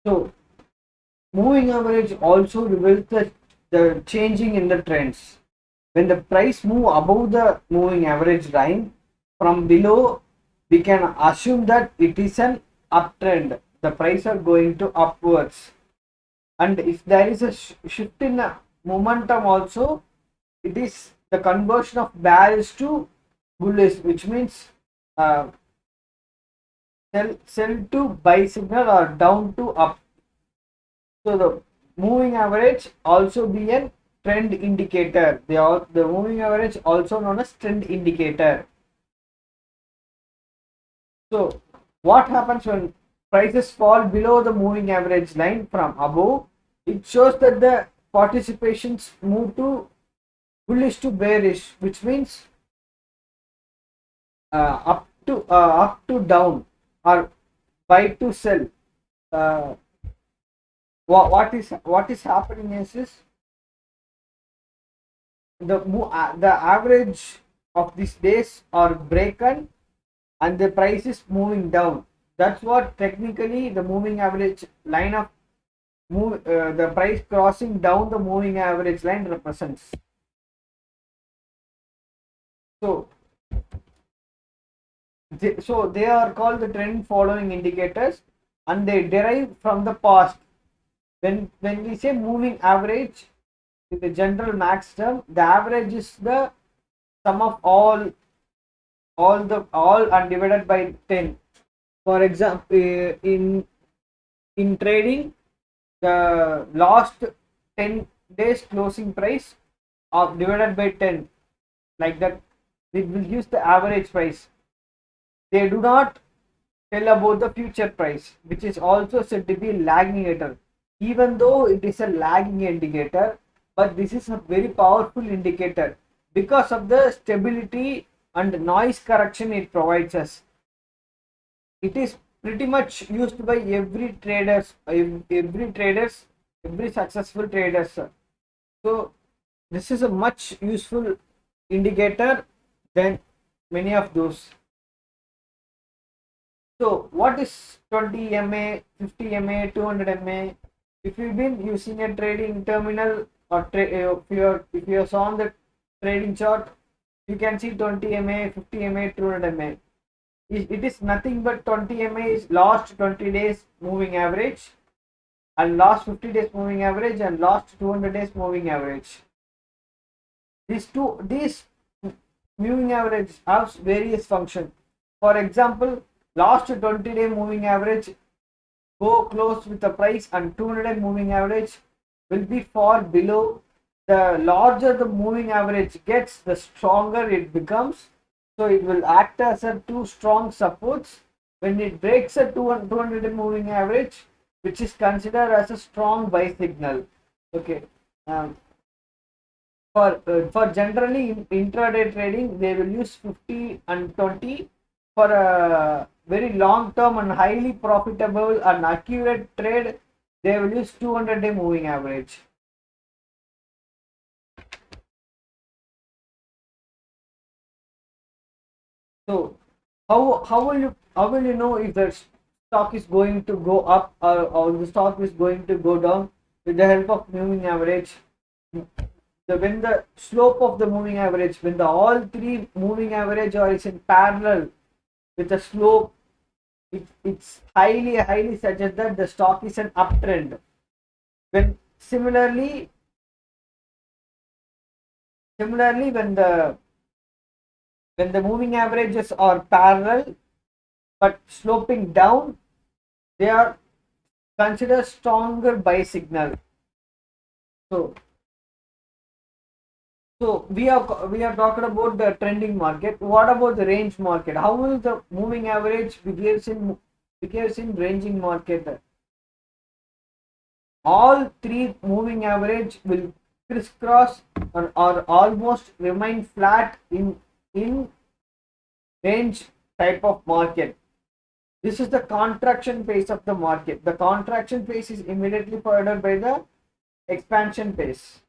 So moving average also reveals the changing in the trends. When the price move above the moving average line, from below we can assume that it is an uptrend. The price are going to upwards, and if there is a shift in momentum also, it is the conversion of bearish to bullish, which means uh, sell to buy signal or down to up. So the moving average also be a trend indicator. The moving average also known as trend indicator. So what happens when prices fall below the moving average line from above? It shows that the participations move to bullish to bearish, which means up to down or buy to sell. Uh, what is happening is the average of these days are broken and the price is moving down. That's what technically the moving average line of the price crossing down the moving average line represents. So they are called the trend following indicators, and they derive from the past. When we say moving average in the general max term, the average is the sum of all and divided by 10. For example, in trading, the last 10 days closing price of divided by 10, like that, we will use the average price. They do not tell about the future price, which is also said to be lagging indicator. Even though it is a lagging indicator, but this is a very powerful indicator because of the stability and noise correction it provides us. It is pretty much used by every every successful traders. So this is a much useful indicator than many of those. So what is 20 MA, 50 MA, 200 MA? If you've been using a trading terminal or if you're on the trading chart, you can see 20 MA, 50 MA, 200 MA. It is nothing but 20 MA is last 20 days moving average, and last 50 days moving average, and last 200 days moving average. These moving average have various functions. For example, last 20-day moving average go close with the price, and 200-day moving average will be far below. The larger the moving average gets, the stronger it becomes. So it will act as a two strong supports when it breaks a 200-day moving average, which is considered as a strong buy signal. Okay. For generally in intraday trading, they will use 50 and 20. For a very long term and highly profitable and accurate trade, they will use 200-day moving average. So how will you know if the stock is going to go up, or the stock is going to go down? With the help of moving average. When the slope of the moving average, when the all three moving average are is in parallel with the slope, it's highly suggests that the stock is an uptrend. When similarly when the moving averages are parallel but sloping down, they are considered stronger buy signal. So we are talking about the trending market. What about the range market? How will the moving average behaves in ranging market? All three moving average will crisscross or almost remain flat in range type of market. This is the contraction phase of the market. The contraction phase is immediately followed by the expansion phase.